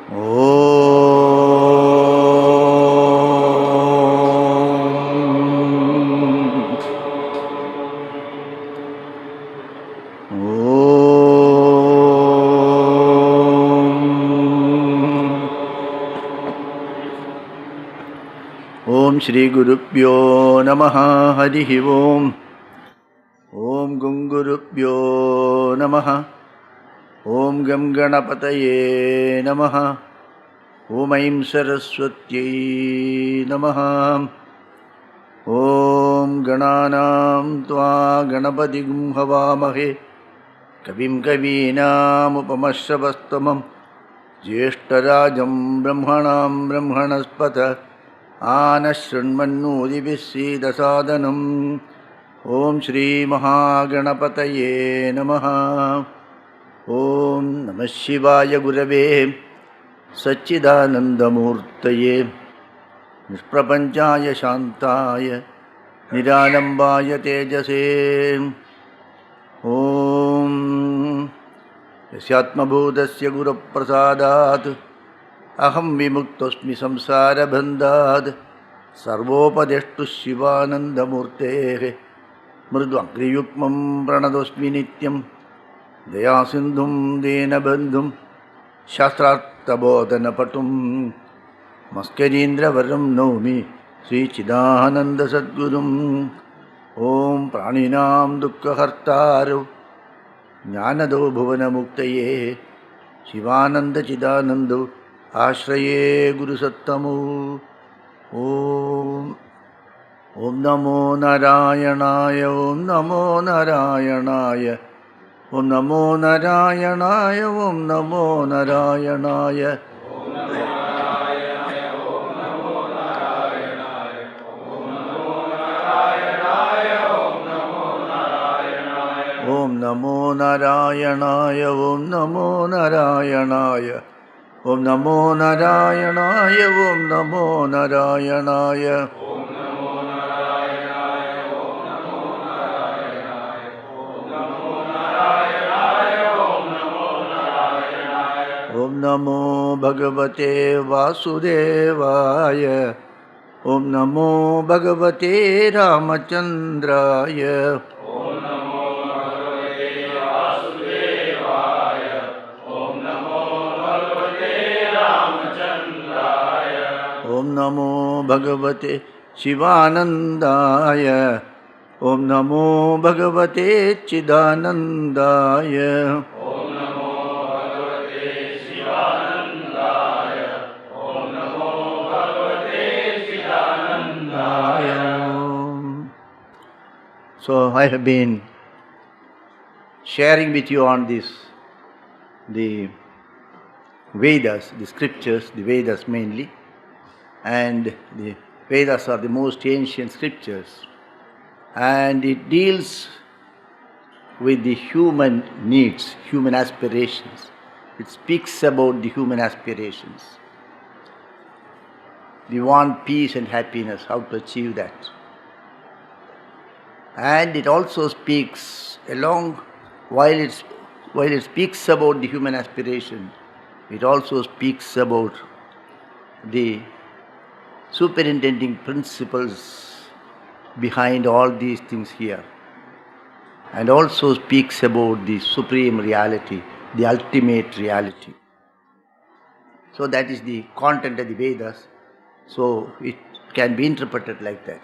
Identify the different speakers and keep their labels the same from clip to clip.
Speaker 1: ओम श्री गुरुभ्यो नमः हरिः ओम। ओम गं गुरुभ्यो नमः। ओम गं गणपतये नमः। ओम ऐं सरस्वत्यै नमः। ओम गणानां त्वा गणपतिं हवामहे कविं कवीनामुपमश्रवस्तमं ज्येष्ठराजं ब्रह्मणां ब्रह्मणस्पत आनशृण्वन्नोदिभिस्सीदसादनम्। ओम श्री महागणपतये नमः। ओम नमः शिवाय गुरवे सच्चिदानन्दमूर्तये निष्प्रपञ्चाय शान्ताय निरालम्बाय तेजसे। ओम यस्यात्मभूतस्य गुरुप्रसादात् अहं विमुक्तोऽस्मि संसारबन्धात्। सर्वोपदेष्टुः शिवानन्दमूर्तेः मृद्वङ्घ्रियुग्मं प्रणतोऽस्मि नित्यं। दयासिन्धुं दीनबन्धुं शास्त्रार्थबोधनपटुं मस्करीन्द्रवरं नौमि श्रीचिदानन्दसद्गुरुम्। ॐ प्राणिनां दुःखहर्तारौ ज्ञानदो भुवनमुक्तये शिवानन्दचिदानन्दौ आश्रये गुरुसत्तमौ। ओम नमो नारायणाय ओम नमो नारायणाय ओम नमो नारायणाय ओम नमो नारायणाय ओम नमो नारायणाय ओम नमो नारायणाय ओम नमो नारायणाय ओम नमो नारायणाय ओम नमो भगवते वासुदेवाय ओम नमो भगवते रामचंद्राय ओम नमो भगवते शिवानंदाय ओम नमो भगवते चिदानंदाय So I have been sharing with you on this, the Vedas, the scriptures, the Vedas mainly, and the Vedas are the most ancient scriptures, and it deals with the human needs, human aspirations. It speaks about the human aspirations. We want peace and happiness, how to achieve that. And it also speaks while it speaks about the human aspiration, it also speaks about the superintending principles behind all these things here, and also speaks about the supreme reality, the ultimate reality. So that is the content of the Vedas. So it can be interpreted like that.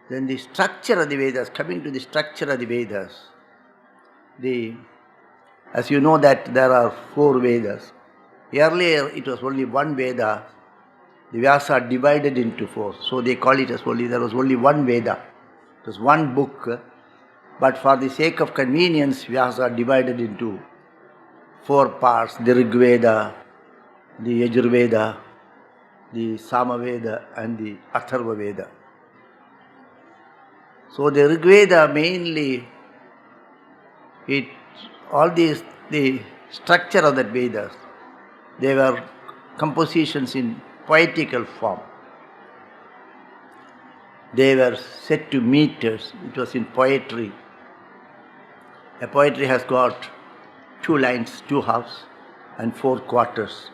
Speaker 1: Then the structure of the Vedas, coming to the structure of the Vedas, as you know that there are 4 Vedas. Earlier it was only one Veda. The Vyasa are divided into 4. So they call it as there was only one Veda. It was one book. But for the sake of convenience, Vyasa are divided into 4 parts. The Rig Veda, the Yajurveda, the Samaveda and the Atharva Veda. So the Rig Veda mainly, the structure of the Vedas, they were compositions in poetical form. They were set to meters. It was in poetry. A poetry has got 2 lines, 2 halves and 4 quarters.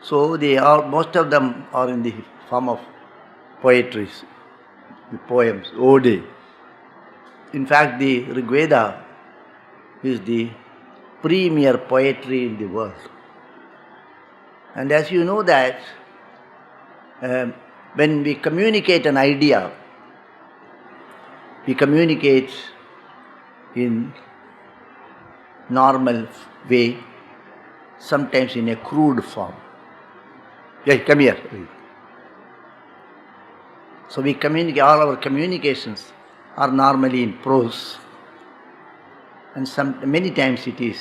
Speaker 1: So they are, most of them are in the form of poetries, the poems, ode. In fact, the Rig Veda is the premier poetry in the world. And as you know that, when we communicate an idea, we communicate in normal way, sometimes in a crude form. Yeah, come here. So we communicate, all our communications are normally in prose, and many times it is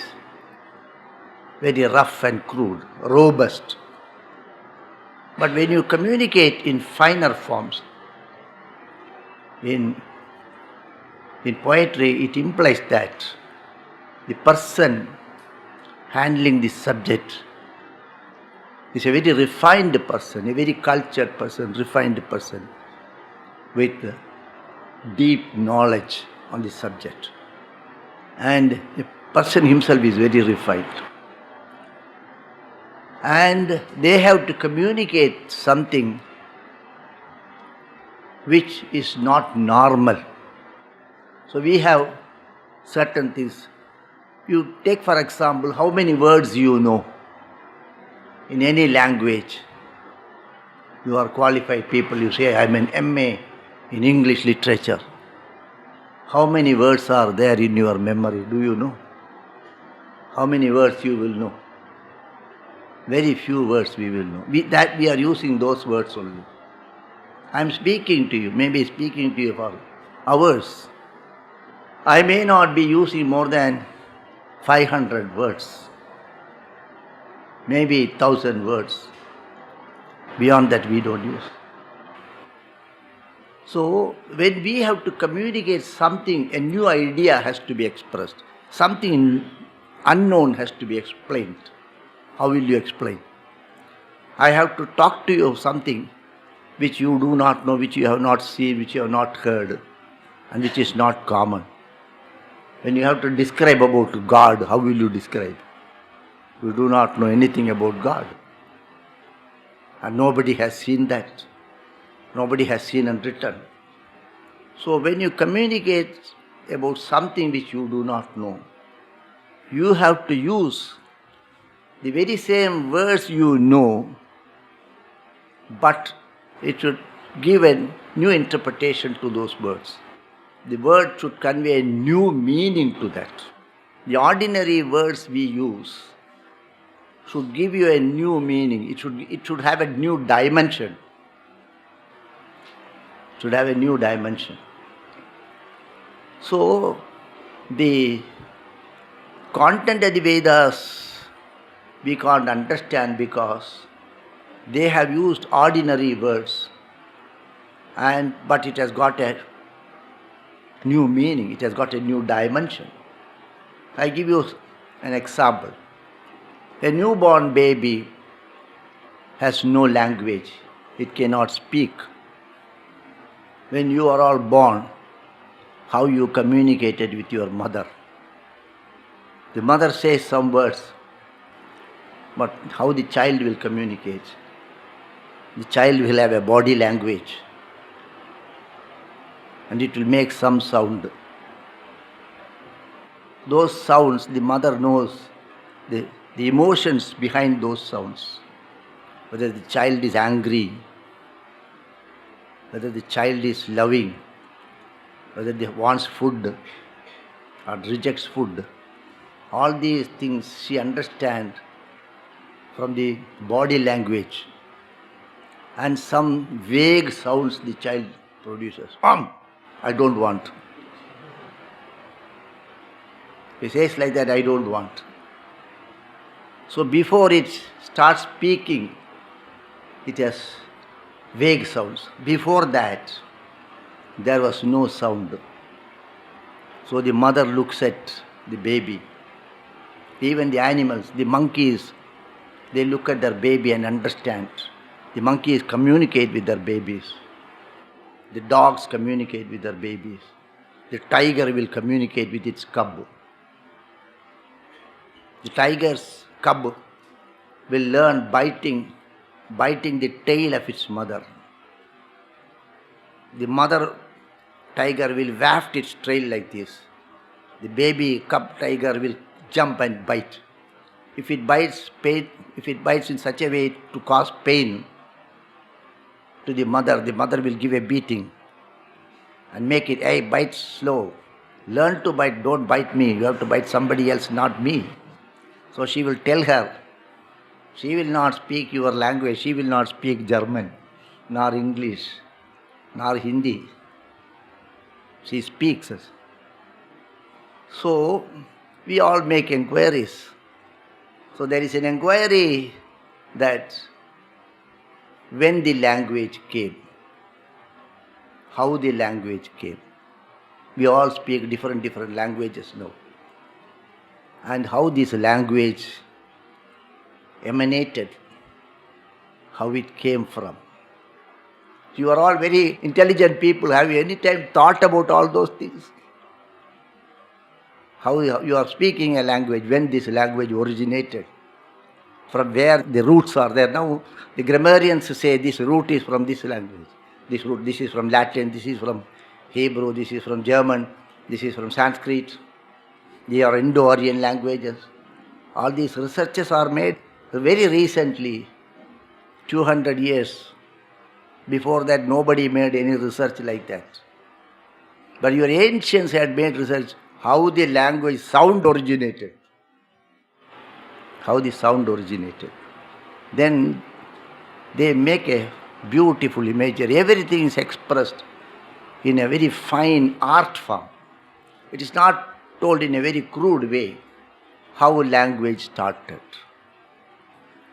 Speaker 1: very rough and crude, robust. But when you communicate in finer forms, in poetry, it implies that the person handling the subject is a very refined person, a very cultured person, refined person with deep knowledge on the subject. And the person himself is very refined. And they have to communicate something which is not normal. So we have certain things. You take, for example, how many words you know in any language. You are qualified people, you say, I am an MA in English literature. How many words are there in your memory? Do you know? How many words you will know? Very few words we will know. We are using those words only. I am speaking to you, maybe speaking to you for hours. I may not be using more than 500 words, maybe 1,000 words. Beyond that we don't use. So when we have to communicate something, a new idea has to be expressed. Something unknown has to be explained. How will you explain? I have to talk to you of something which you do not know, which you have not seen, which you have not heard, and which is not common. When you have to describe about God, how will you describe? You do not know anything about God. And nobody has seen that. Nobody has seen and written. So when you communicate about something which you do not know, you have to use the very same words you know, but it should give a new interpretation to those words. The word should convey a new meaning to that. The ordinary words we use should give you a new meaning. It should have a new dimension. It should have a new dimension. So the content of the Vedas we can't understand because they have used ordinary words, but it has got a new meaning, it has got a new dimension. I give you an example. A newborn baby has no language, it cannot speak. When you are all born, how you communicated with your mother. The mother says some words, but how the child will communicate? The child will have a body language and it will make some sound. Those sounds, the mother knows the emotions behind those sounds. Whether the child is angry, whether the child is loving, whether he wants food or rejects food. All these things she understands from the body language and some vague sounds the child produces. I don't want. He says like that, I don't want. So before it starts speaking, it has vague sounds. Before that, there was no sound. So the mother looks at the baby. Even the animals, the monkeys, they look at their baby and understand. The monkeys communicate with their babies. The dogs communicate with their babies. The tiger will communicate with its cub. The tiger's cub will learn biting the tail of its mother. The mother tiger will waft its tail like this. The baby cub tiger will jump and bite. If it bites in such a way to cause pain to the mother will give a beating and make it, hey, bite slow. Learn to bite, don't bite me. You have to bite somebody else, not me. So she will tell her, she will not speak your language, she will not speak German, nor English, nor Hindi. She speaks. So, we all make inquiries. So there is an inquiry that when the language came, how the language came. We all speak different languages now. And how this language emanated, how it came from. You are all very intelligent people. Have you any time thought about all those things? How you are speaking a language, when this language originated, from where the roots are there. Now, the grammarians say this root is from this language. This is from Latin, this is from Hebrew, this is from German, this is from Sanskrit. They are Indo-Aryan languages. All these researches are made very recently, 200 years. Before that, nobody made any research like that. But your ancients had made research how the language sound originated. How the sound originated. Then they make a beautiful imagery. Everything is expressed in a very fine art form. It is not told in a very crude way how language started.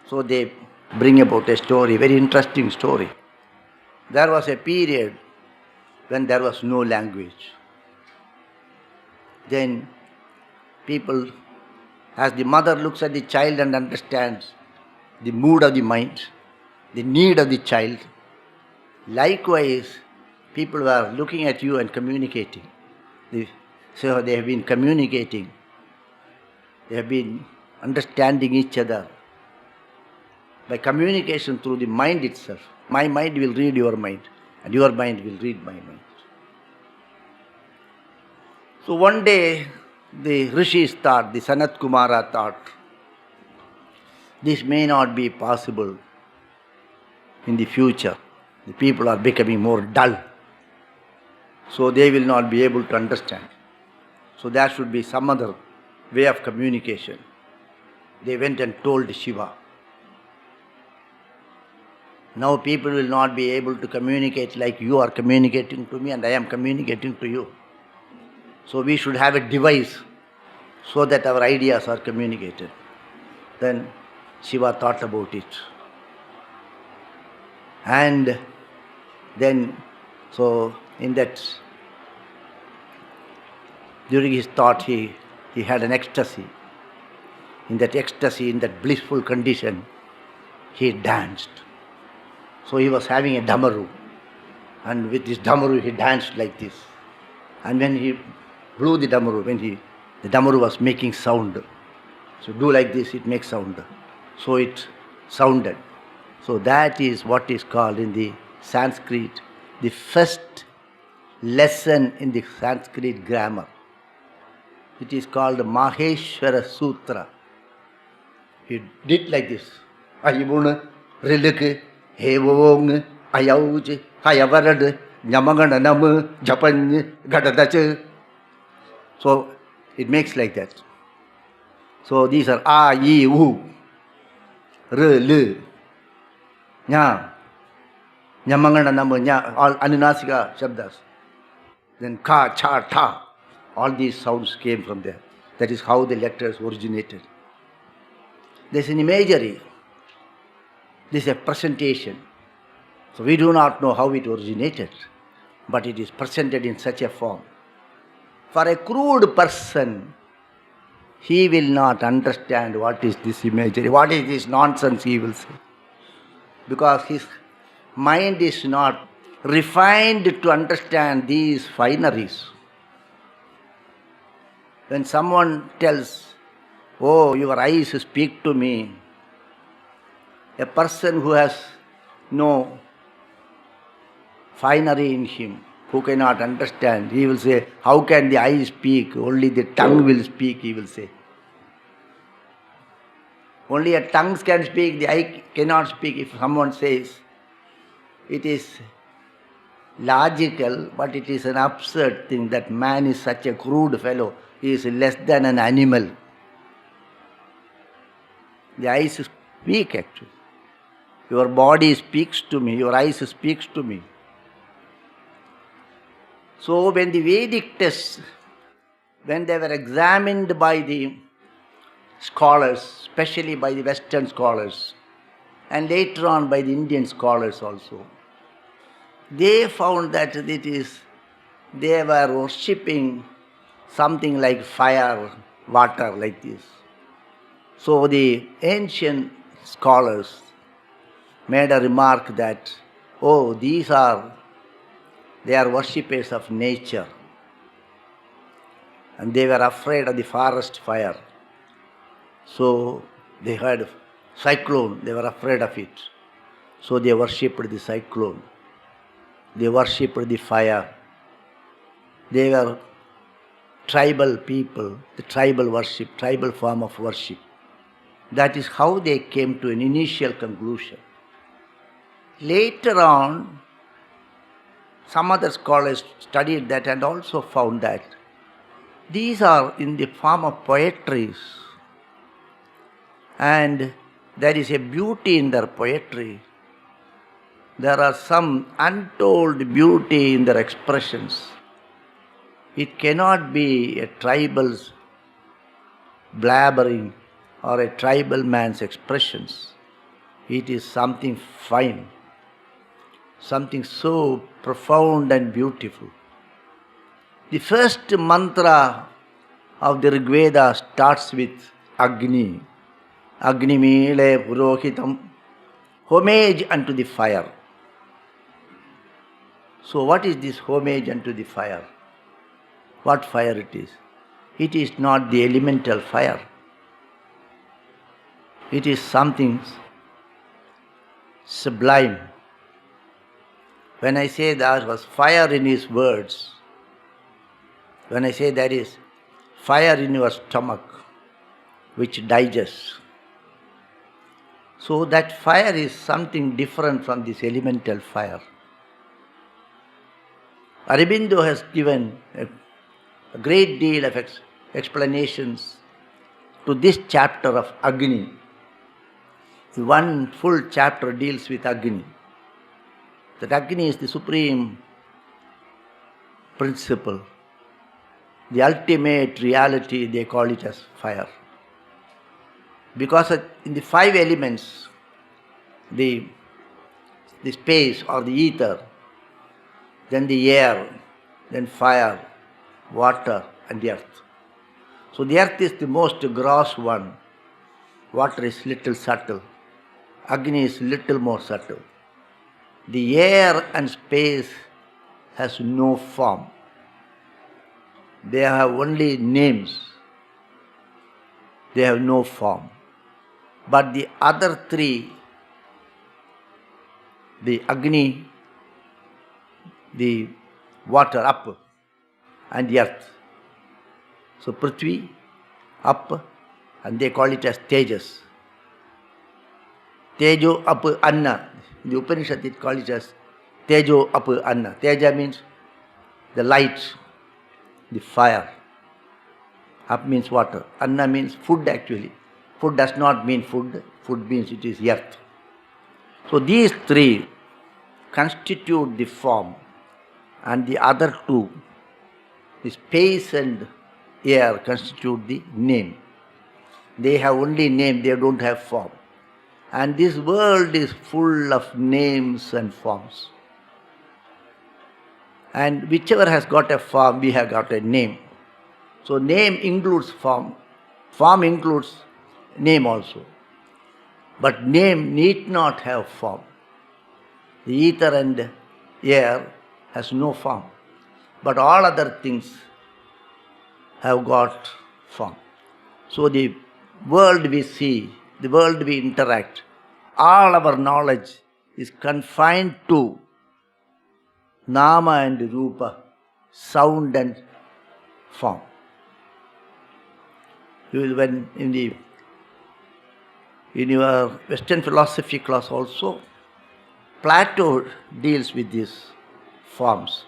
Speaker 1: So they bring about a story, very interesting story. There was a period when there was no language. Then people, as the mother looks at the child and understands the mood of the mind, the need of the child, likewise people were looking at you and communicating. So they have been communicating. They have been understanding each other by communication through the mind itself. My mind will read your mind, and your mind will read my mind. So one day, the rishis thought, the Sanat Kumara thought, this may not be possible in the future. The people are becoming more dull, so they will not be able to understand. So there should be some other way of communication. They went and told Shiva. Now people will not be able to communicate like you are communicating to me and I am communicating to you. So we should have a device so that our ideas are communicated. Then Shiva thought about it. And then, so in that, during his thought, he had an ecstasy. In that ecstasy, in that blissful condition, he danced. So he was having a damaru. And with this damaru, he danced like this. And when he blew the damaru, the damaru was making sound. So do like this, it makes sound. So it sounded. So that is what is called in the Sanskrit, the first lesson in the Sanskrit grammar. It is called Maheshwara Sutra. He did like this. Ayibuna, Rilike, Hevong, Ayauj, Hayavarad, Nyamagana Namu, Japan, Gadadache. So it makes like that. So these are A, I, U, R, L, Nya, Nyamagana Namu, Nya, all Anunasika Shabdas. Then Ka, Cha, Ta. All these sounds came from there. That is how the letters originated. There is an imagery. This is a presentation. So we do not know how it originated, but it is presented in such a form. For a crude person, he will not understand what is this imagery, what is this nonsense, he will say. Because his mind is not refined to understand these fineries. When someone tells, oh, your eyes speak to me, A person who has no finery in him, who cannot understand, he will say, how can the eye speak? Only the tongue will speak, he will say. Only a tongue can speak, the eye cannot speak. If someone says, it is logical, but it is an absurd thing that man is such a crude fellow. He is less than an animal. The eyes speak actually. Your body speaks to me, your eyes speaks to me. So when the Vedic texts, when they were examined by the scholars, especially by the Western scholars, and later on by the Indian scholars also, they found that they were worshipping something like fire, water, like this. So the ancient scholars made a remark that, oh, they are worshippers of nature. And they were afraid of the forest fire. So they heard cyclone, they were afraid of it. So they worshipped the cyclone. They worshipped the fire. They were tribal people, the tribal worship, tribal form of worship. That is how they came to an initial conclusion. Later on, some other scholars studied that and also found that these are in the form of poetries, and there is a beauty in their poetry. There are some untold beauty in their expressions. It cannot be a tribal's blabbering or a tribal man's expressions. It is something fine, something so profound and beautiful. The first mantra of the Rig Veda starts with Agni. Agni Mile Purohitam, homage unto the fire. So what is this homage unto the fire? What fire it is? It is not the elemental fire. It is something sublime. When I say there was fire in his words, when I say there is fire in your stomach which digests, so that fire is something different from this elemental fire. Aurobindo has given a great deal of explanations to this chapter of Agni. One full chapter deals with Agni. That Agni is the supreme principle, the ultimate reality. They call it as fire. Because in the five elements, the space or the ether, then the air, then fire, water and the earth. So the earth is the most gross one. Water is little subtle. Agni is little more subtle. The air and space has no form. They have only names. They have no form. But the other three, the Agni, the water up, and the earth. So Prithvi, up, and they call it as Tejas. Tejo up Anna. In the Upanishad it calls it as Tejo up Anna. Teja means the light, the fire. Up means water. Anna means food actually. Food does not mean food. Food means it is earth. So these three constitute the form, and the other two, the space and air, constitute the name. They have only name, they don't have form. And this world is full of names and forms. And whichever has got a form, we have got a name. So name includes form. Form includes name also. But name need not have form. The ether and air has no form. But all other things have got form. So the world we see, the world we interact, all our knowledge is confined to Nama and Rupa, sound and form. You will, when in your Western philosophy class also, Plato deals with these forms.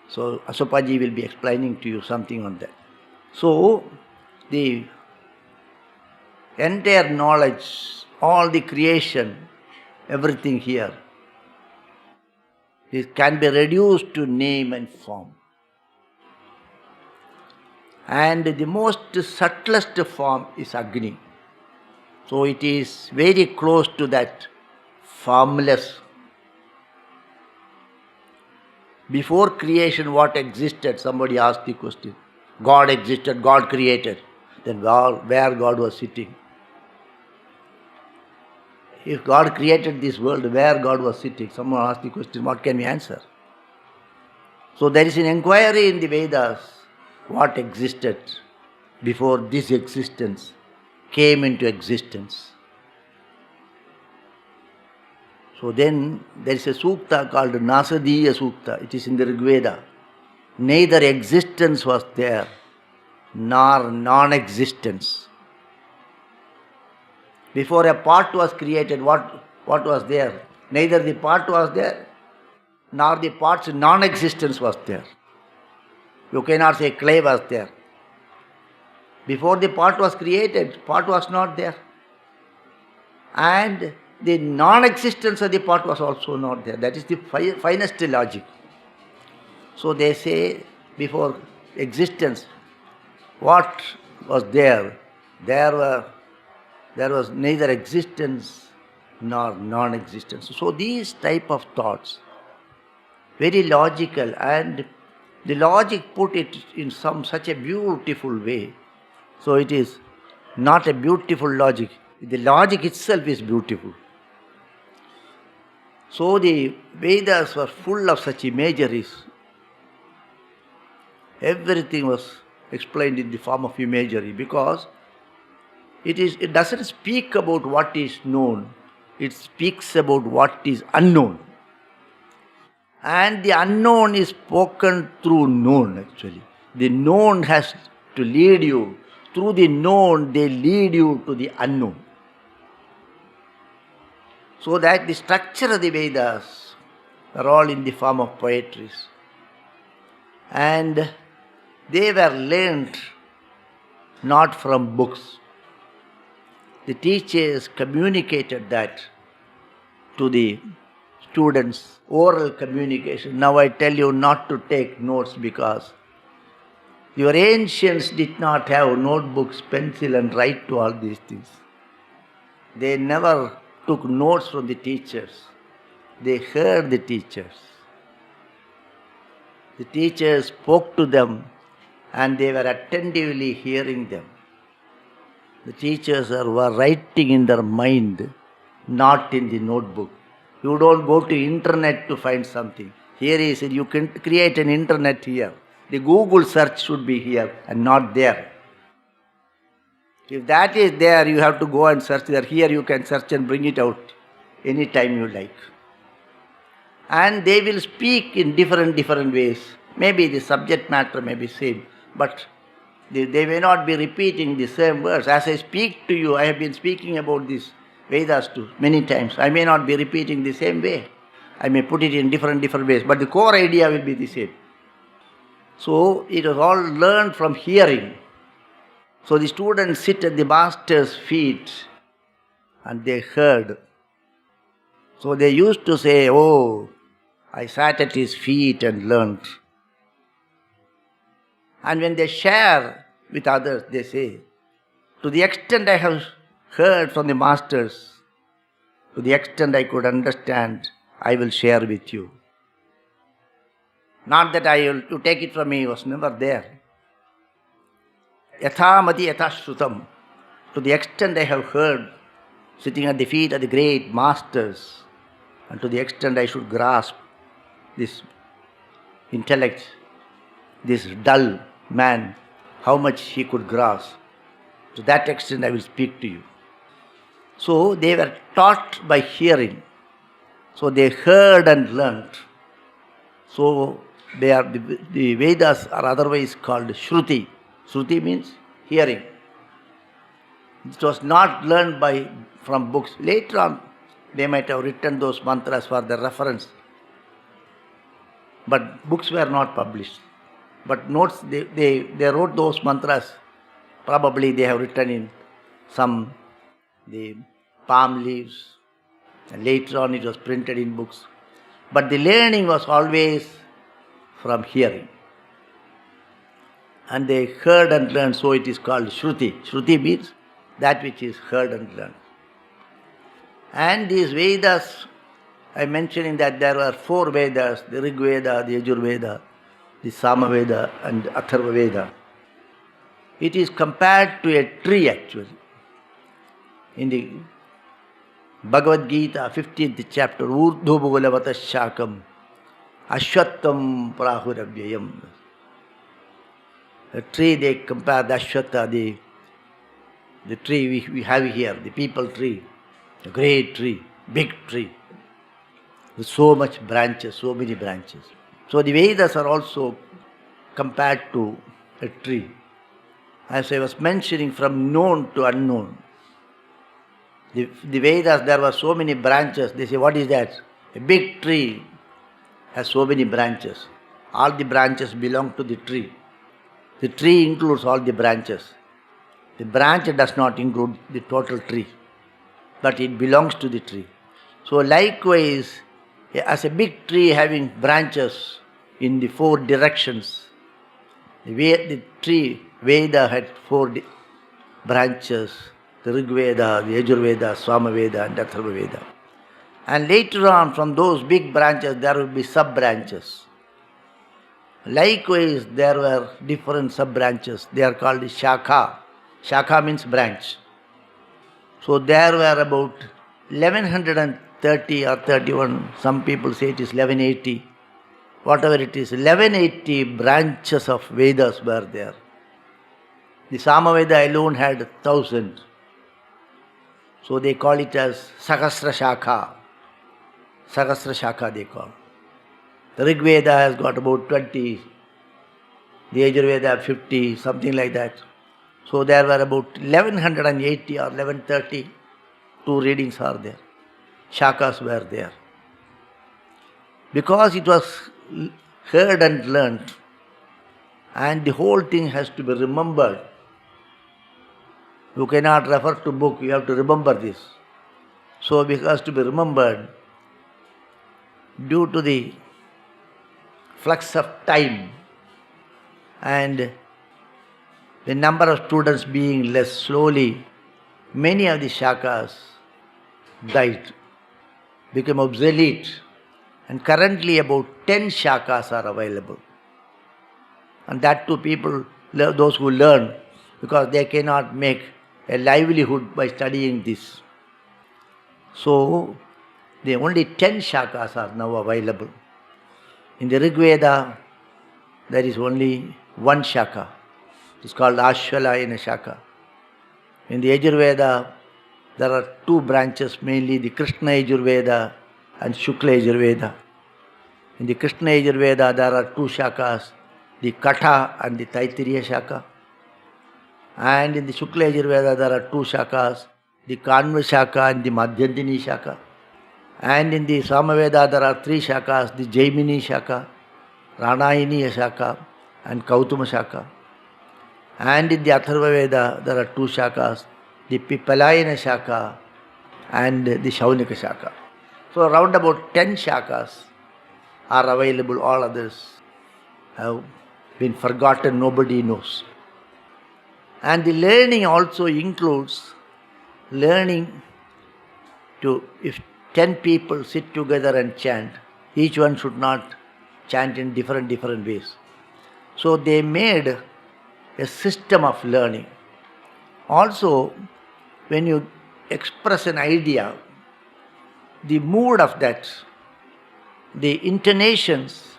Speaker 1: So Asopaji will be explaining to you something on that. So the entire knowledge, all the creation, everything here, it can be reduced to name and form. And the most subtlest form is Agni. So it is very close to that formless. Before creation, what existed? Somebody asked the question. God existed, God created. Then where God was sitting? If God created this world, where God was sitting? Someone asked the question, what can we answer? So there is an inquiry in the Vedas, what existed before this existence came into existence. So then there is a sukta called Nasadiya Sukta. It is in the Rig Veda. Neither existence was there, nor non-existence. Before a pot was created, what was there? Neither the pot was there, nor the pot's non-existence was there. You cannot say clay was there. Before the pot was created, pot was not there. And the non-existence of the pot was also not there. That is the finest logic. So they say, before existence, what was there? There was neither existence nor non-existence. So these type of thoughts, very logical, and the logic put it in such a beautiful way. So it is not a beautiful logic. The logic itself is beautiful. So the Vedas were full of such imageries. Everything was explained in the form of imagery, because it doesn't speak about what is known. It speaks about what is unknown. And the unknown is spoken through known, actually. The known has to lead you. Through the known, they lead you to the unknown. So that the structure of the Vedas are all in the form of poetries. And they were learned not from books. The teachers communicated that to the students, oral communication. Now I tell you not to take notes, because your ancients did not have notebooks, pencil and write to all these things. They never took notes from the teachers. They heard the teachers. The teachers spoke to them and they were attentively hearing them. The teachers were writing in their mind, not in the notebook. You don't go to internet to find something. Here he said, you can create an internet here. The Google search should be here and not there. If that is there, you have to go and search there. Here you can search and bring it out anytime you like. And they will speak in different ways. Maybe the subject matter may be same, but they may not be repeating the same words. As I speak to you, I have been speaking about this Vedas too many times. I may not be repeating the same way. I may put it in different ways, but the core idea will be the same. So it was all learned from hearing. So the students sit at the master's feet and they heard. So they used to say, oh, I sat at his feet and learned. And when they share with others, they say, to the extent I have heard from the masters, to the extent I could understand, I will share with you. Not that you take it from me, was never there. Yathamati yatashrutam. To the extent I have heard, sitting at the feet of the great masters, and to the extent I should grasp this intellect, this dull man, how much he could grasp, to that extent I will speak to you. So they were taught by hearing. So they heard and learnt. So they are the Vedas are otherwise called Shruti. Shruti means hearing. It was not learned from books. Later on, they might have written those mantras for the reference. But books were not published. But notes, they wrote those mantras. Probably they have written in the palm leaves. And later on it was printed in books. But the learning was always from hearing. And they heard and learned, so it is called Shruti. Shruti means that which is heard and learned. And these Vedas, I mentioned that there were 4 Vedas, the Rig Veda, the Yajur Veda, the Sama Veda and Atharva Veda. It is compared to a tree actually. In the Bhagavad Gita, 15th chapter, Urdhu Bhugalavata Shakam, Ashwattam Prahuravyayam. A tree, they compare the Ashwatha, the tree we have here, the people tree, a great tree, big tree, with so much branches, so many branches. So the Vedas are also compared to a tree. As I was mentioning, from known to unknown. The Vedas, there were so many branches. They say, what is that? A big tree has so many branches. All the branches belong to the tree. The tree includes all the branches. The branch does not include the total tree, but it belongs to the tree. So likewise, as a big tree having branches in the 4 directions, the tree Veda had 4 branches, the Rig Veda, the Yajur Veda, Sama Veda and Atharva Veda. And later on, from those big branches, there will be sub-branches. Likewise, there were different sub-branches. They are called Shakha. Shakha means branch. So there were about 1130 or 31, some people say it is 1180. Whatever it is, 1180 branches of Vedas were there. The Samaveda alone had 1,000. So they call it as Sahasra Shakha. Sahasra Shakha they call. The Rig Veda has got about 20. The Yajur Veda 50, something like that. So there were about 1180 or 1130. 2 readings are there. Shakas were there. Because it was heard and learnt, and the whole thing has to be remembered. You cannot refer to book, you have to remember this. So it has to be remembered. Due to the flux of time and the number of students being less, slowly many of the shakas died, became obsolete, and currently about 10 shakas are available. And that too people, those who learn, because they cannot make a livelihood by studying this. So, the only 10 shakas are now available. In the Rig Veda, there is only 1 shaka. It's called Ashvalayana Shaka. In the Yajur Veda, there are 2 branches, mainly the Krishna Yajur Veda and Shukla Yajur Veda. In the Krishna Yajur Veda, there are 2 shakas, the Katha and the Taittiriya Shaka. And in the Shukla Yajur Veda, there are 2 shakas, the Kanva Shaka and the Madhyantini Shaka. And in the Samaveda, there are 3 shakas, the Jaimini Shaka, Ranayini Shaka and Kautuma Shaka. And in the Atharva Veda, there are 2 shakas, the Pipalayana Shaka and the Shaunika Shaka. So around about 10 shakas are available, all others have been forgotten, nobody knows. And the learning also includes learning to, if 10 people sit together and chant, each one should not chant in different ways. So they made a system of learning. Also, when you express an idea, the mood of that, the intonations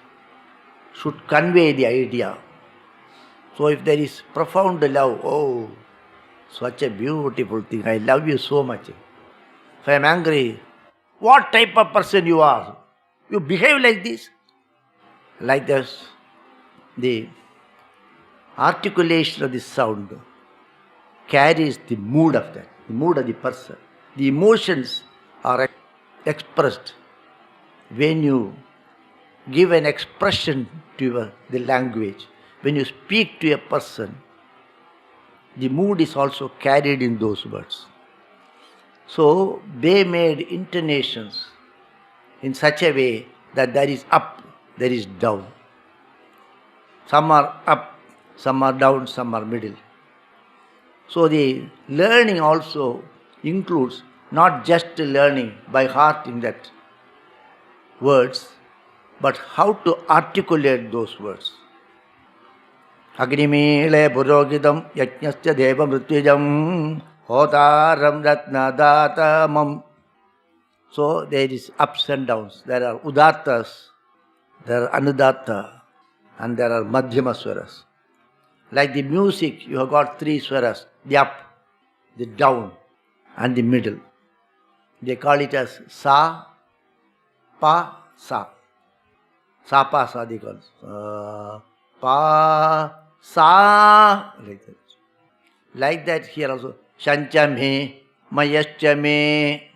Speaker 1: should convey the idea. So if there is profound love, oh, such a beautiful thing, I love you so much. If I am angry, what type of person you are? You behave like this. Like this, the articulation of the sound carries the mood of that, the mood of the person. The emotions are expressed when you give an expression to the language. When you speak to a person, the mood is also carried in those words. So they made intonations in such a way that there is up, there is down. Some are up, some are down, some are middle. So the learning also includes not just learning by heart in that words, but how to articulate those words. Agnimile Purogitam Yajnasya Devam Ritwijam Hotaram Ratnadatamam. So there is ups and downs. There are udattas, there are anudatta, and there are madhyama swaras. Like the music, you have got three swaras, the up, the down, and the middle. They call it as sa, pa, sa. Sa, pa, sa, they call it. Pa, sa, like that. Like that here also. Shancha me, mayascha me,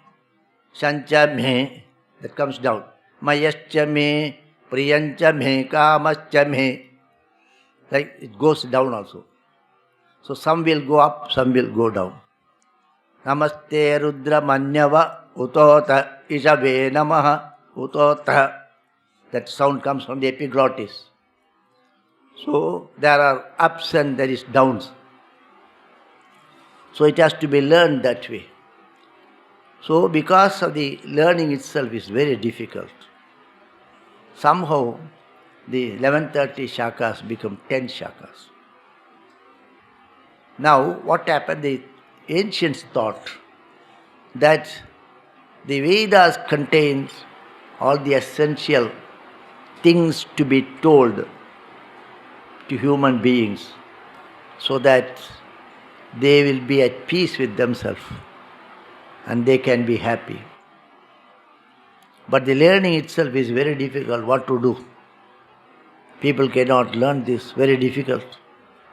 Speaker 1: shancha me, that comes down. Mayascha me, priyancha me, kamascha me. Like it goes down also. So some will go up, some will go down. Namaste Rudra Manyava Utota Ishave Namaha Utota. That sound comes from the epiglottis. So there are ups and there is downs. So it has to be learned that way. So because of the learning itself is very difficult, somehow the 1130 shakas become 10 shakas. Now what happened? The ancients thought that the Vedas contains all the essential things to be told to human beings so that they will be at peace with themselves and they can be happy. But the learning itself is very difficult. What to do? People cannot learn this, very difficult.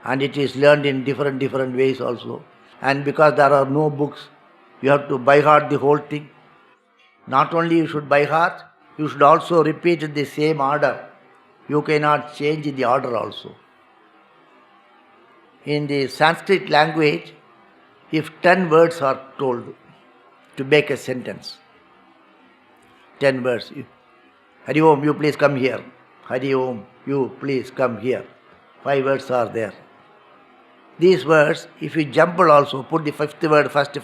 Speaker 1: And it is learned in different ways also. And because there are no books, you have to by heart the whole thing. Not only you should by heart, you should also repeat in the same order. You cannot change the order also. In the Sanskrit language, if 10 words are told to make a sentence, 10 words. Hari Om, you please come here. Hari Om, you please come here. 5 words are there. These words, if you jumble also, put the fifth word first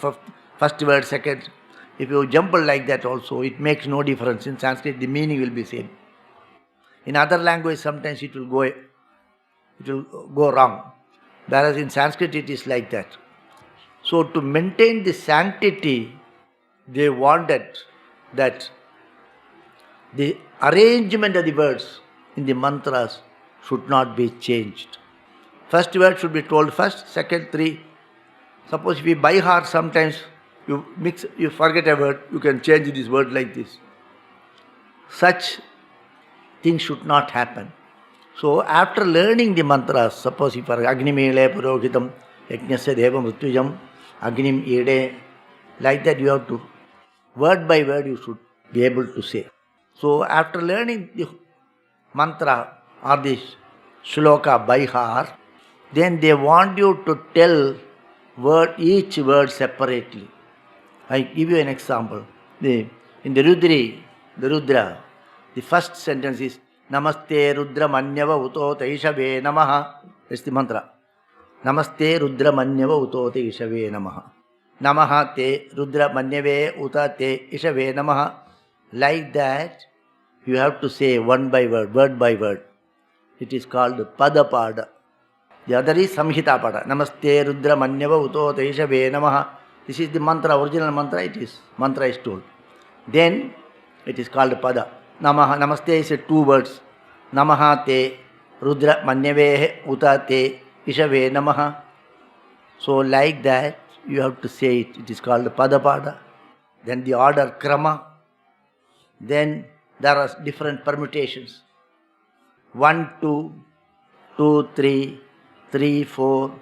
Speaker 1: word second. If you jumble like that also, it makes no difference. In Sanskrit, the meaning will be same. In other language, sometimes it will go wrong. Whereas in Sanskrit, it is like that. So to maintain the sanctity, they wanted that the arrangement of the words in the mantras should not be changed. First word should be told first, second 3. Suppose if you by heart sometimes you forget a word, you can change this word like this. Such things should not happen. So after learning the mantras, suppose if Agnimile Purohitam, Yajnasya Devam Ritwijam, Agnim Ede, like that you have to, word by word you should be able to say. So after learning the mantra or the shloka by heart, then they want you to tell each word separately. I give you an example. In the Rudra, the first sentence is Namaste Rudra Manyava Uto Taishave Namaha. That's the mantra. Namaste Rudra Manyava Uto Taishave Namaha. Namaha Te Rudra Manyave Uta Te Ishave Namaha. Like that, you have to say one by word by word. It is called Padapada. The other is Samhita Pada. Namaste Rudra Manyava Uto Taishave Namaha. This is the mantra, original mantra mantra is told. Then it is called Pada. Namaha, Namaste is 2 words. Namaha Te Rudra Manyave Uta Te Ishave Namaha. So like that, you have to say it. It is called Padapada. then the order krama, then there are different permutations. 1, 2, 2, 3, 3, 4,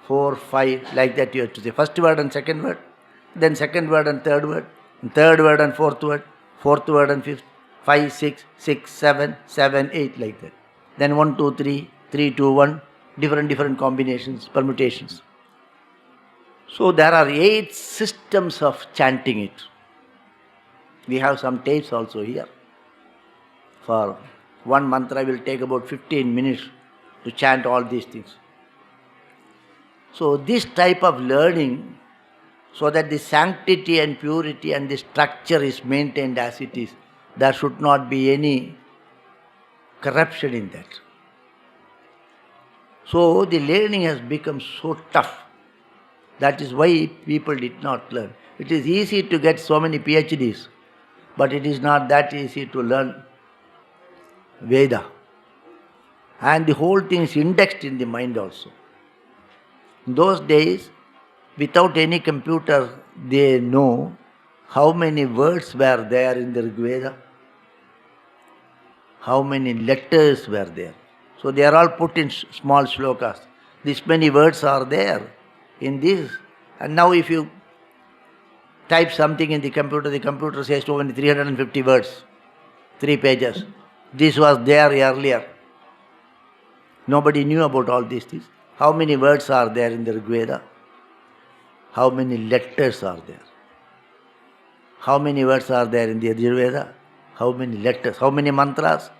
Speaker 1: 4, 5, like that you have to say. First word and second word, then second word and third word, and fourth word and fifth, 5, 6, 6, 7, 7, 8, like that. Then 1, 2, 3, 3, 2, 1, different combinations, permutations. So there are 8 systems of chanting it. We have some tapes also here. For one mantra will take about 15 minutes to chant all these things. So this type of learning, so that the sanctity and purity and the structure is maintained as it is, there should not be any corruption in that. So the learning has become so tough. That is why people did not learn. It is easy to get so many PhDs, but it is not that easy to learn Veda. And the whole thing is indexed in the mind also. In those days, without any computer, they know how many words were there in the Rig Veda, how many letters were there. So they are all put in small shlokas. This many words are there in this. And now if you type something in the computer says so many 350 words, 3 pages. This was there earlier. Nobody knew about all these things. How many words are there in the Rig Veda? How many letters are there? How many words are there in the Yajurveda? How many letters? How many mantras?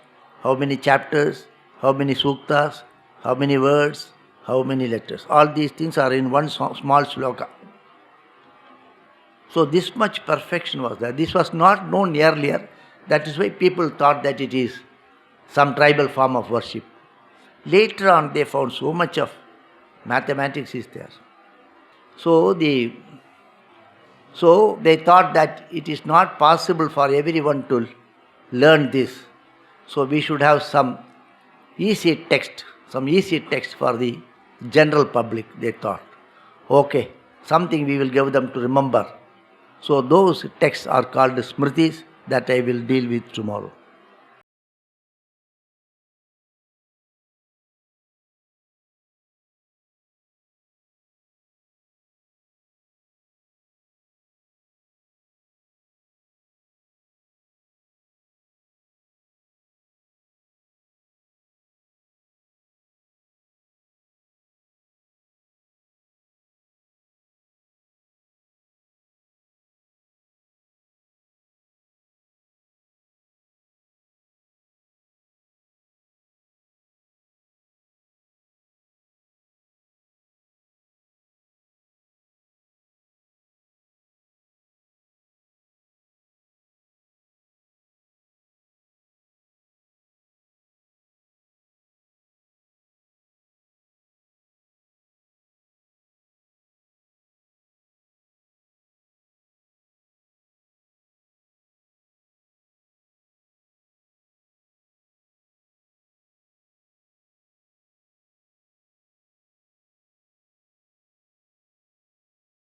Speaker 1: How many chapters? How many suktas? How many words? How many letters? All these things are in one small shloka. So this much perfection was there. This was not known earlier. That is why people thought that it is some tribal form of worship. Later on they found so much of mathematics is there. So they thought that it is not possible for everyone to learn this. So we should have some easy text for the general public, they thought. Okay, something we will give them to remember. So those texts are called Smritis, that I will deal with tomorrow.